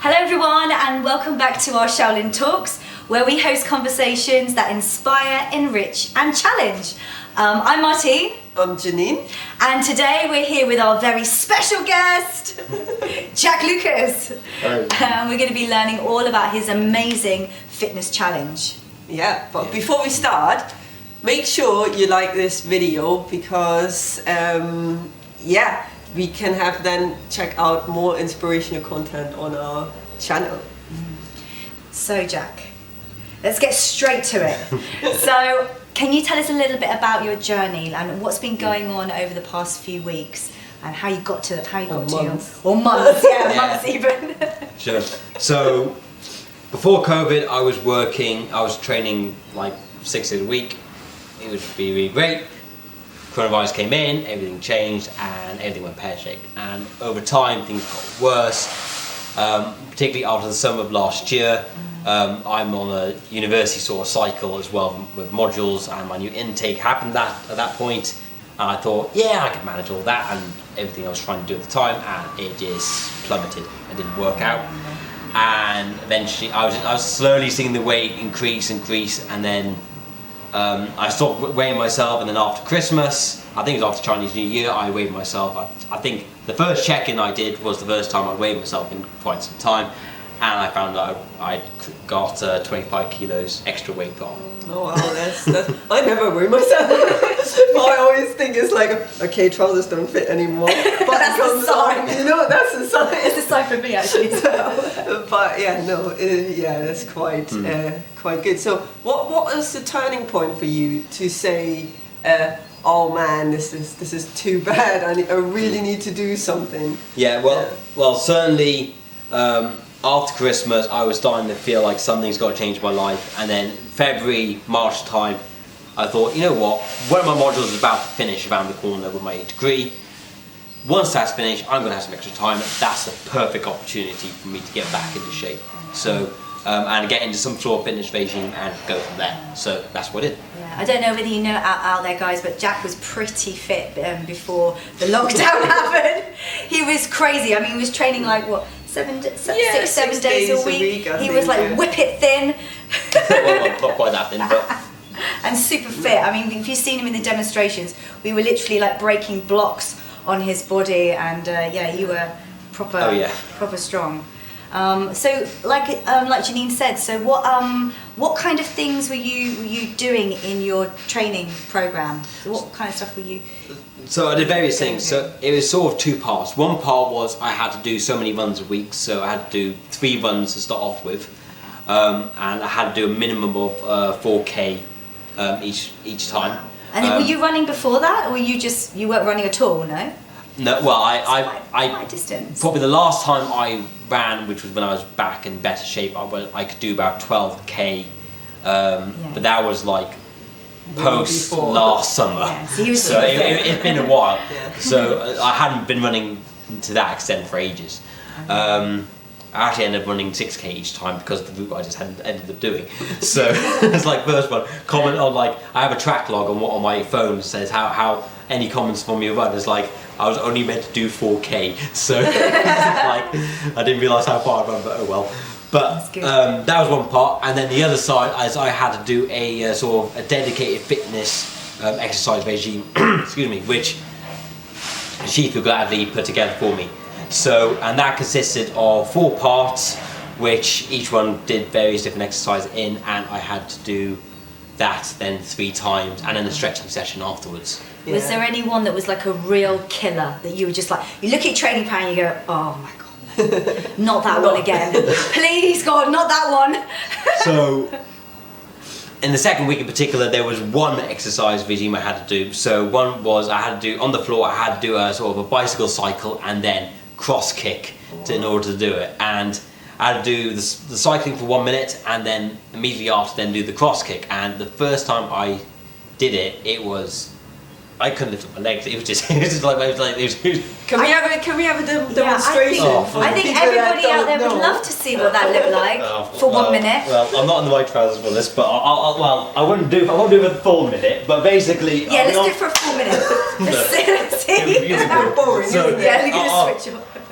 Hello everyone and welcome back to our Shaolin Talks, where we host conversations that inspire, enrich and challenge. I'm Martine. I'm Janine. And today we're here with our very special guest, Jack Lucas. Hi. We're going to be learning all about his amazing fitness challenge. Yeah, but before we start, make sure you like this video because, we can have then check out more inspirational content on our channel. So Jack, let's get straight to it. So, can you tell us a little bit about your journey and what's been going on over the past few weeks and how you got to months. months even. Sure. So before COVID, I was training like 6 days a week. It would be really great. Coronavirus came in, everything changed and everything went pear-shaped. And over time things got worse, particularly after the summer of last year. I'm on a university sort of cycle as well with modules, and my new intake happened at that point. And I thought, yeah, I can manage all that and everything I was trying to do at the time, and it just plummeted. It didn't work out. And eventually I was slowly seeing the weight increase, and then I stopped weighing myself, and then after Christmas, I think it was after Chinese New Year, I weighed myself. I think the first check-in I did was the first time I weighed myself in quite some time, and I found out I got 25 kilos extra weight on. Oh wow, that's I never weigh myself. I always think it's like, okay, trousers don't fit anymore. But That's a sign. That's a sign. It's a sign for me actually as well. But that's quite good. So what was the turning point for you to say, oh man, this is too bad. I really need to do something. Yeah, well, certainly after Christmas, I was starting to feel like something's got to change in my life, and then February, March time, I thought, you know what, one of my modules is about to finish around the corner with my degree. Once that's finished, I'm going to have some extra time. That's the perfect opportunity for me to get back into shape. So, and get into some sort of fitness regime and go from there. So that's what I did. Yeah, I don't know whether you know out there guys, but Jack was pretty fit before the lockdown happened. He was crazy. I mean, he was training like what, 7 days a week. He was like whip it thin. Well, not quite that thin, but... And super fit. I mean, if you've seen him in the demonstrations, we were literally like breaking blocks on his body, and you were proper strong. So like Janine said, so what kind of things were you doing in your training program? So what kind of stuff were you? So I did various things. So it was sort of two parts. One part was I had to do so many runs a week, so I had to do 3 runs to start off with, and I had to do a minimum of 4K each time. And then were you running before that, or you weren't running at all? No. No, well, I distance. Probably the last time I ran, which was when I was back in better shape, I could do about 12K, but that was like post last summer. Yeah, so it's been a while. Yeah. So I hadn't been running to that extent for ages. I actually ended up running 6K each time because of the route I just ended up doing. So it's like first one, comment on like, I have a track log on my phone that says how any comments from your run is like, I was only meant to do 4K. So like, I didn't realise how far I run, but oh well. But that was one part, and then the other side is I had to do a sort of a dedicated fitness exercise regime, excuse me, which Sheath would gladly put together for me. So, and that consisted of 4 parts, which each one did various different exercises in, and I had to do that then 3 times, and then a stretching session afterwards. Yeah. Was there anyone that was like a real killer that you were just like, you look at your training plan and you go, oh my god, not that one again. Please God, not that one. So, in the second week in particular, there was one exercise regime I had to do. So one was I had to do, on the floor, I had to do a sort of a bicycle cycle and then cross kick in order to do it. And I had to do the cycling for 1 minute and then immediately after then do the cross kick. And the first time I did it, I couldn't lift up my legs. It was just Can we have a demonstration? I think everybody out there would love to see what that looked like for 1 minute. Well, I'm not in the right trousers for this, but I won't do it for the full minute. But basically, yeah, let's do it for a full minute. Let's see. It's not boring. So, yeah, we're gonna switch up.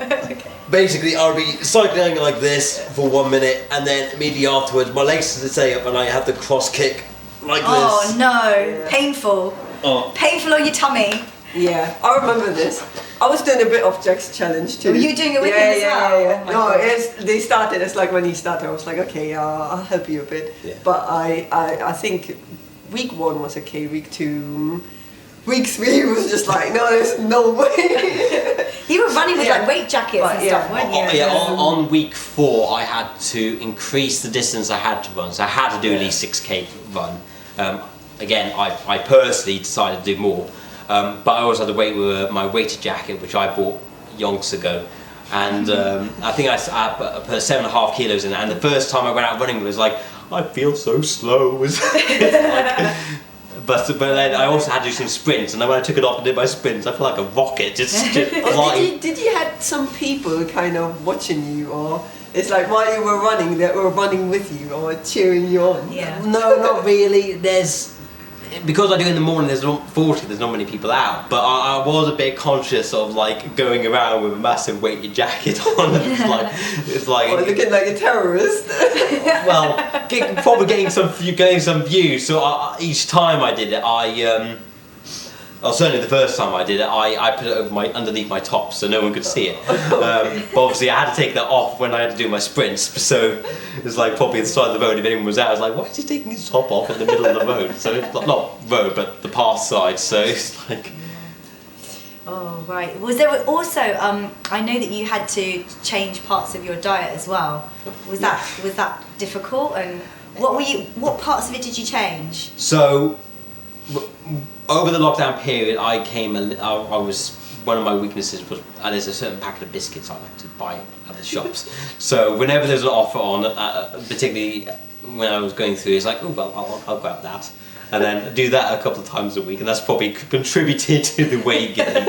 basically I'll be cycling like this for 1 minute, and then immediately afterwards my legs stay up and I have to cross kick like this. Oh no, painful. Oh. Painful on your tummy. Yeah, I remember this. I was doing a bit of Jack's challenge too. Were you doing it with him as well? Yeah. Oh No, they started. It's like when he started, I was like, okay, I'll help you a bit. Yeah. But I think week 1 was okay. Week 2, week 3 was just like, no, there's no way. You were running with like weight jackets and stuff, weren't you? On week 4 I had to increase the distance I had to run, so I had to do at least 6k run. Again, I personally decided to do more. But I also had to wait with my weighted jacket, which I bought yonks ago, and I think I put 7.5 kilos in it. And the first time I went out running, it was like, I feel so slow. But then I also had to do some sprints, and then when I took it off and did my sprints, I felt like a rocket. Just flying. Did you had some people kind of watching you, or it's like while you were running, they were running with you or cheering you on? Yeah. No, not really. Because I do in the morning, there's not many people out, but I was a bit conscious of like going around with a massive weighted jacket on. It's like oh, looking like a terrorist. Well, probably getting some views. So each time I did it, certainly the first time I did it, I put it over underneath my top so no one could see it. But obviously I had to take that off when I had to do my sprints. So it's like probably at the side of the road, if anyone was out, I was like, why is he taking his top off in the middle of the road? So it's not road, but the path side. So it's like. Oh right. Was there also? I know that you had to change parts of your diet as well. Was that difficult? And what parts of it did you change? So. Over the lockdown period, one of my weaknesses was there's a certain packet of biscuits I like to buy at the shops. So whenever there's an offer on, particularly when I was going through, it's like, oh well, I'll grab that, and then do that a couple of times a week, and that's probably contributed to the weight gain.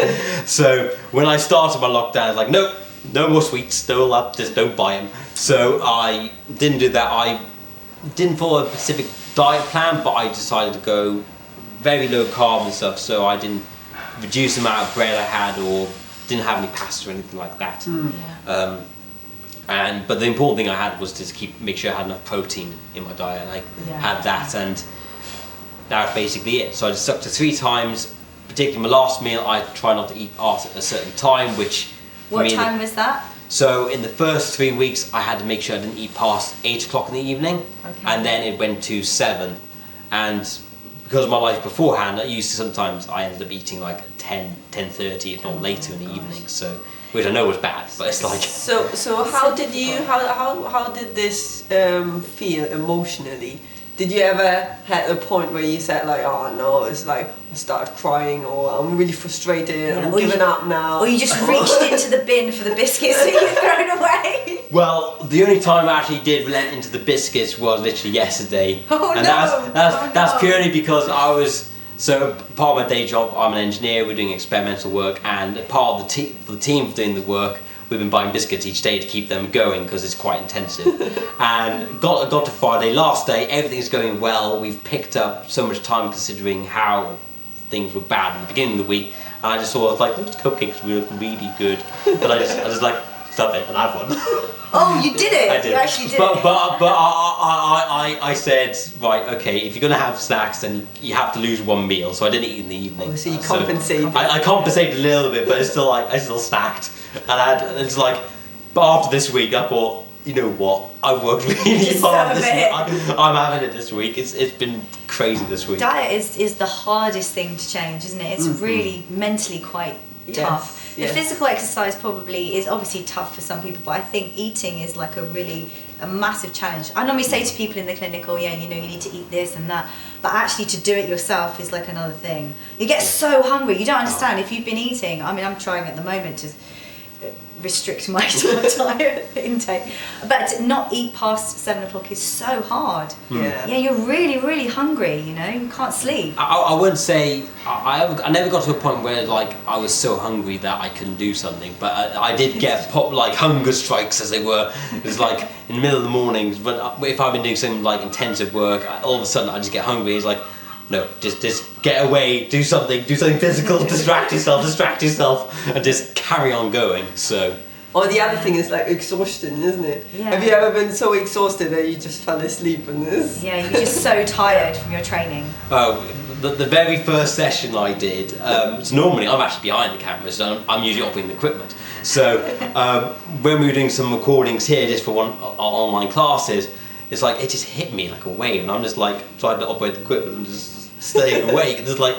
So when I started my lockdown, I was like, nope, no more sweets, just don't buy them. So I didn't do that. I didn't follow a specific diet plan, but I decided to go very low carb and stuff, so I didn't reduce the amount of bread I had or didn't have any pasta or anything like that. But the important thing I had was to make sure I had enough protein in my diet, and I had that, and that was basically it. So I just stuck to 3 times, particularly my last meal I try not to eat after a certain time, which... What time was that? So in the first 3 weeks I had to make sure I didn't eat past 8 o'clock in the evening, and then it went to 7, and because of my life beforehand, I ended up eating like 10:30, if not later in the evening. So, which I know was bad, but it's like. So how did this feel emotionally? Did you ever had a point where you said like, oh no, it's like I started crying, or I'm really frustrated, I'm giving up now? Or you just reached into the bin for the biscuits that you'd thrown away? Well, the only time I actually did relent into the biscuits was literally yesterday. Oh and no! That's purely because so part of my day job, I'm an engineer, we're doing experimental work, and part of the team doing the work, we've been buying biscuits each day to keep them going because it's quite intensive. And got to Friday, last day, everything's going well. We've picked up so much time considering how things were bad in the beginning of the week. And I just those cupcakes look really good. But I just like, stop it and have one. Oh, you did it! I did. You actually did but, it. But I said, right, okay, if you're going to have snacks, then you have to lose one meal. So I didn't eat in the evening. Oh, so you compensated. I compensated a little bit, but it's still like, I still snacked. And it's like, but after this week, I thought, you know what, I've worked really hard this week. I'm having it this week. It's been crazy this week. Diet is the hardest thing to change, isn't it? It's really mentally quite tough. The physical exercise probably is obviously tough for some people, but I think eating is like a massive challenge. I normally say to people in the clinic, oh yeah, you need to eat this and that, but actually to do it yourself is like another thing. You get so hungry, you don't understand. If you've been eating, I mean, I'm trying at the moment to restrict my diet intake, but to not eat past 7 o'clock is so hard. Yeah, you're really, really hungry, you can't sleep. I wouldn't say, I never got to a point where like I was so hungry that I couldn't do something, but I did get hunger strikes, as they were. It was like in the middle of the mornings, but if I've been doing some like intensive work, all of a sudden I just get hungry. It's like, no, just get away, do something physical, distract yourself, and just carry on going. So Or the other thing is like exhaustion, isn't it? Yeah. Have you ever been so exhausted that you just fell asleep in this? Yeah, you're just so tired from your training. Oh, the very first session I did, so normally I'm actually behind the camera, so I'm usually operating the equipment. So when we were doing some recordings here just for our online classes, it's like it just hit me like a wave, and I'm just like trying to operate the equipment and just staying awake and just like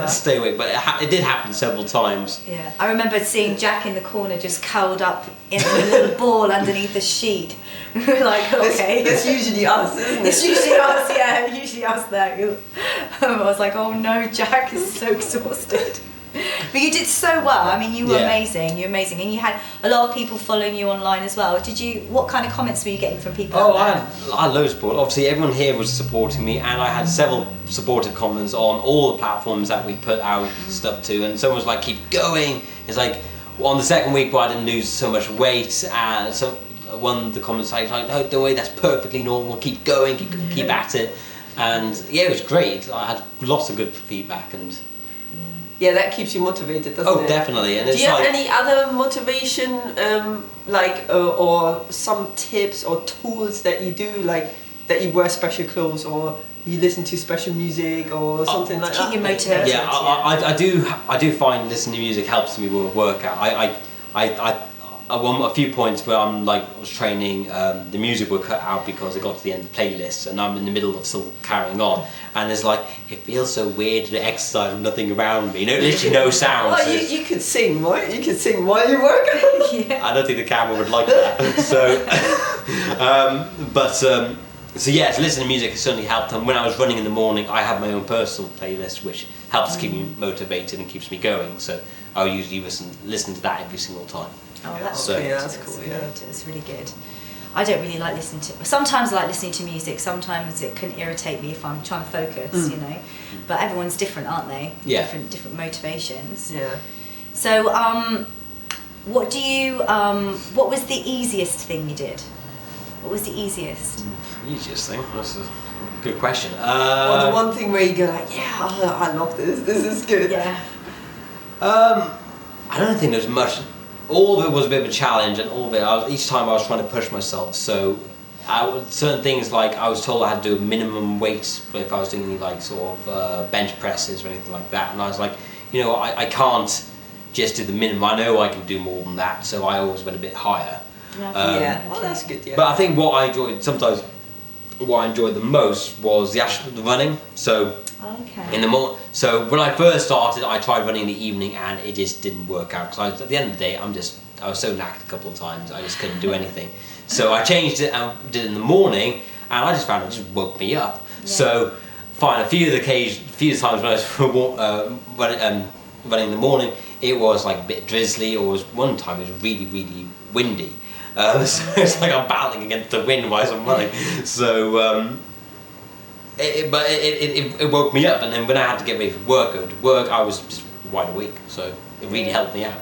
stay awake. But it did happen several times. Yeah, I remember seeing Jack in the corner just curled up in a little ball underneath the sheet. We were like, okay. That's usually us, isn't it? It's usually us, yeah, usually us there. I was like, oh no, Jack is so exhausted. But you did so well. I mean, you were amazing. You're amazing, and you had a lot of people following you online as well. Did you? What kind of comments were you getting from people? Oh, I had loads of support. Obviously, everyone here was supporting me, and I had several supportive comments on all the platforms that we put out stuff to. And someone was like, "Keep going." It's like on the second week where I didn't lose so much weight, and so one of the comments like, "No, don't worry, that's perfectly normal. Keep going, keep at it." And yeah, it was great. I had lots of good feedback and. Yeah, that keeps you motivated, doesn't it? Oh, definitely. And do you have any other motivation, or some tips or tools that you do, like that you wear special clothes or you listen to special music or something like that? Keep you motivated. Yeah, I do find listening to music helps me with a workout. I won a few points where I was training, the music would cut out because I got to the end of the playlist and I'm in the middle of still carrying on, and it's like it feels so weird to exercise with nothing around me, literally no sound. Well, you could sing, right? You could sing while you work out. Yeah. I don't think the camera would like that. So, so listening to music has certainly helped. And when I was running in the morning, I have my own personal playlist which helps keep me motivated and keeps me going. So I'll usually listen to that every single time. Oh, that's So- good. Yeah, that's cool, Good. yeah. It's really good. I don't really like listening to. Sometimes I like listening to music. Sometimes it can irritate me if I'm trying to focus, But everyone's different, aren't they? Yeah. Different motivations. Yeah. So, what was the easiest thing you did? What was the easiest? Easiest thing? That's a good question. Or the one thing where you go like, yeah, I love this. This is good. Yeah. I don't think there's much. All of it was a bit of a challenge, and all of it, each time I was trying to push myself. So, certain things like I was told I had to do a minimum weight if I was doing any bench presses or anything like that, and I was like, I can't just do the minimum. I know I can do more than that, so I always went a bit higher. Well, that's good. Yeah. But I think what I enjoyed the most was the running. So. Okay. In the morning. So when I first started, I tried running in the evening, and it just didn't work out. Because at the end of the day, I was so knackered a couple of times, I just couldn't do anything. So I changed it and did it in the morning, and I just found it just woke me up. Yeah. So, fine. A few times when I was running in the morning, it was like a bit drizzly, or one time it was really, really windy. So it's like I'm battling against the wind while I'm running. So. It woke me up, and then when I had to get ready for going to work, I was just wide awake. So it really helped me out.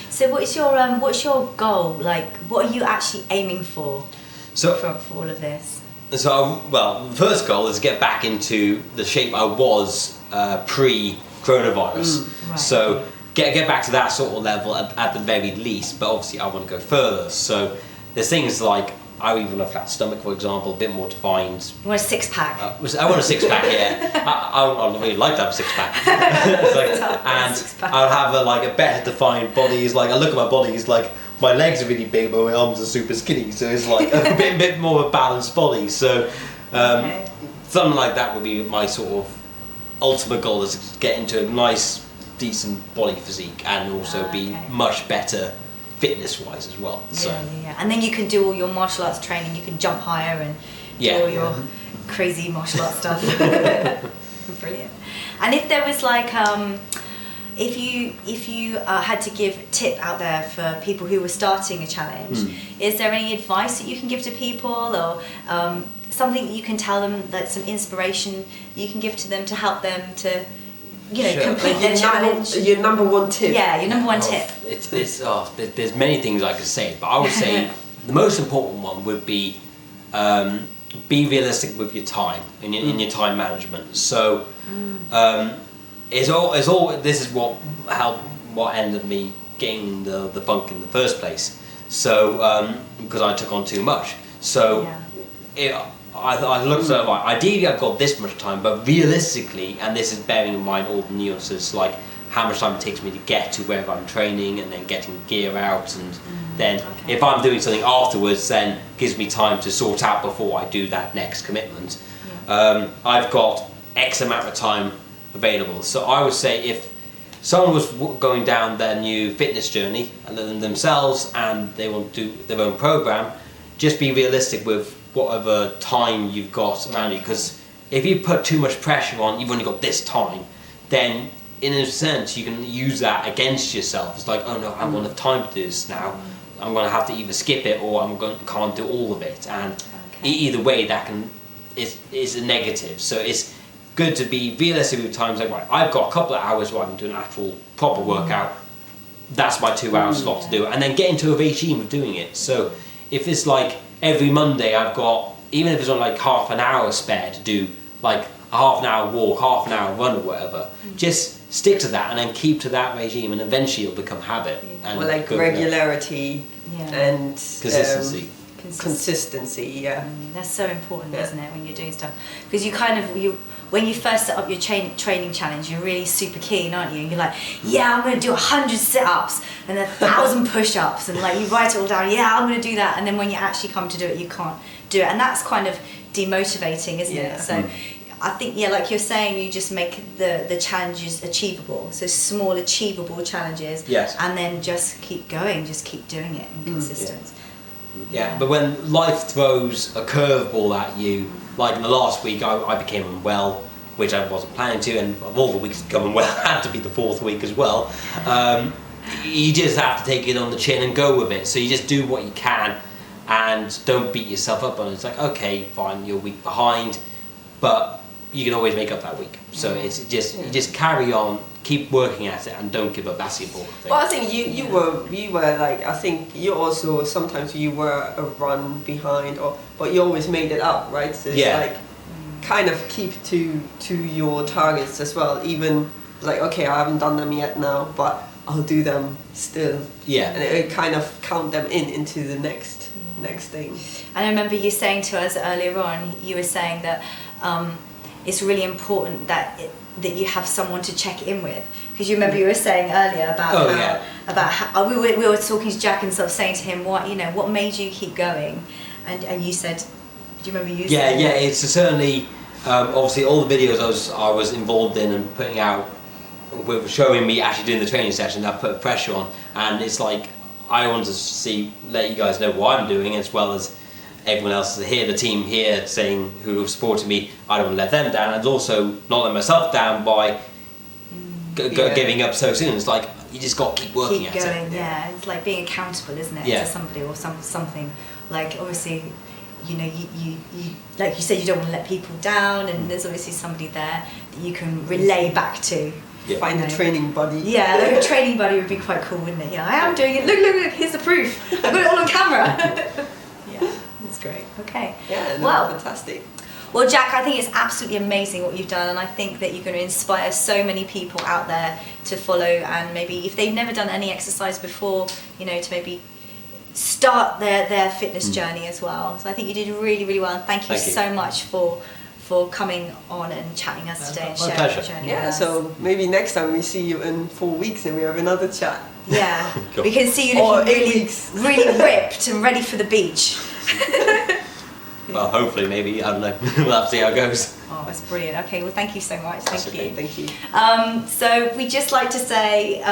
So what's your goal? Like, what are you actually aiming for? For all of this. So the first goal is to get back into the shape I was pre-coronavirus. Right. So get back to that sort of level at the very least. But obviously I want to go further. So there's things like. I even have a flat stomach, for example, a bit more defined. You want a six-pack? I want a six-pack, yeah. I'd really like to have a six-pack. And I'll have a better defined body. It's like, I look at my body, it's like, my legs are really big, but my arms are super skinny. So it's like a bit more of a balanced body. So something like that would be my sort of ultimate goal, is to get into a nice, decent body physique and also be much better fitness-wise as well. So. Yeah. And then you can do all your martial arts training. You can jump higher and do all your crazy martial arts stuff. Brilliant. And if there was if you had to give a tip out there for people who were starting a challenge, is there any advice that you can give to people, or something that you can tell them, that some inspiration you can give to them to help them to complete their challenge? Your number one tip. Yeah, your number one tip. There's many things I could say, but I would say the most important one would be realistic with your time in your time management. So this is what ended me getting the funk in the first place. So because I took on too much. So I looked at it like, ideally I've got this much time, but realistically, and this is bearing in mind all the nuances, like how much time it takes me to get to wherever I'm training and then getting gear out, and then if I'm doing something afterwards, then gives me time to sort out before I do that next commitment. I've got X amount of time available. So I would say if someone was going down their new fitness journey and themselves and they want to do their own program, just be realistic with whatever time you've got around you, because if you put too much pressure on, you've only got this time, then in a sense you can use that against yourself. It's like, oh no, I haven't got enough time to do this now, I'm going to have to either skip it or can't do all of it, and either way that is a negative. So it's good to be realistic with times, like, right, I've got a couple of hours where I can do an actual proper workout, that's my 2 hour slot to do it, and then get into a regime of doing it. So if it's like every Monday I've got, even if it's on like half an hour spare to do like a half an hour walk, half an hour run or whatever, just stick to that and then keep to that regime, and eventually it'll become habit. And well, like regularity and consistency, that's so important, isn't it, when you're doing stuff? Because when you first set up your training challenge, you're really super keen, aren't you? You're like, I'm going to do 100 sit-ups and 1,000 push-ups, and like you write it all down, I'm going to do that, and then when you actually come to do it, you can't do it, and that's kind of demotivating, isn't it? So I think, like you're saying, you just make the challenges achievable, so small achievable challenges, and then just keep going, just keep doing it and consistent. But when life throws a curveball at you, like in the last week I became unwell, which I wasn't planning to, and of all the weeks to become unwell, had to be the 4th week as well. You just have to take it on the chin and go with it. So you just do what you can and don't beat yourself up on it. It's like, okay, fine, you're a week behind, but you can always make up that week. So it's just you just carry on, keep working at it, and don't give up. That's the important thing. Well, I think you were like, I think you also, sometimes you were a run behind, but you always made it up, right? So it's like kind of keep to your targets as well, even like, okay, I haven't done them yet now, but I'll do them still. And it kind of count them into the next thing. And I remember you saying to us earlier on, you were saying that it's really important that you have someone to check in with, because you remember you were saying earlier about how we were talking to Jack and sort of saying to him, what made you keep going, and you said, do you remember you saying that? It's certainly obviously all the videos I was involved in and putting out were showing me actually doing the training session, that put pressure on, and it's like I wanted to let you guys know what I'm doing, as well as everyone else here, the team here saying, who have supported me. I don't want to let them down, and also not let myself down by giving up so soon. It's like you just got to keep working at it. It's like being accountable, isn't it, to somebody or something. Like obviously, you like you said, you don't want to let people down, and there's obviously somebody there that you can relay back to. Find a training buddy. Like a training buddy would be quite cool, wouldn't it? I am doing it. Look, here's the proof. I've got it all on camera. That's great. Okay. Fantastic. Well, Jack, I think it's absolutely amazing what you've done, and I think that you're going to inspire so many people out there to follow, and maybe if they've never done any exercise before, to maybe start their fitness journey as well. So I think you did really, really well, and thank you so much for coming on and chatting us today and sharing your journey with us. So maybe next time we see you in 4 weeks and we have another chat. We can see you looking really ripped and ready for the beach. Well, hopefully, maybe, I don't know. We'll have to see how it goes. Oh, that's brilliant. Okay, well, thank you so much. Thank you. Thank you. So we'd just like to say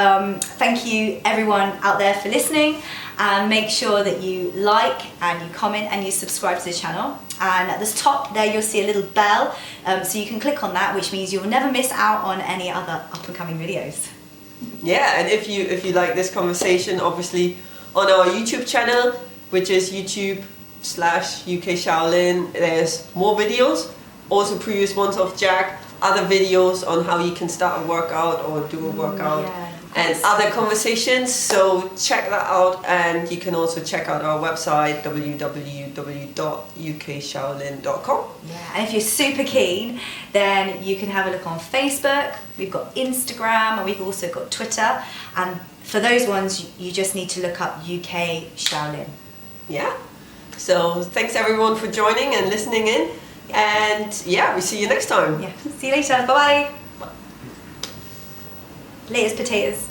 thank you, everyone out there, for listening, and make sure that you like and you comment and you subscribe to the channel. And at the top there, you'll see a little bell, so you can click on that, which means you'll never miss out on any other up-and-coming videos. And if you like this conversation, obviously on our YouTube channel, which is YouTube/UK Shaolin, there's more videos, also previous ones of Jack, other videos on how you can start a workout or do a workout, and other conversations. So check that out, and you can also check out our website www.ukshaolin.com. Yeah, and if you're super keen, then you can have a look on Facebook. We've got Instagram, and we've also got Twitter. And for those ones, you just need to look up UK Shaolin. Yeah. So thanks everyone for joining and listening in. And yeah, we see you next time. Yeah. See you later. Bye bye. Latest potatoes.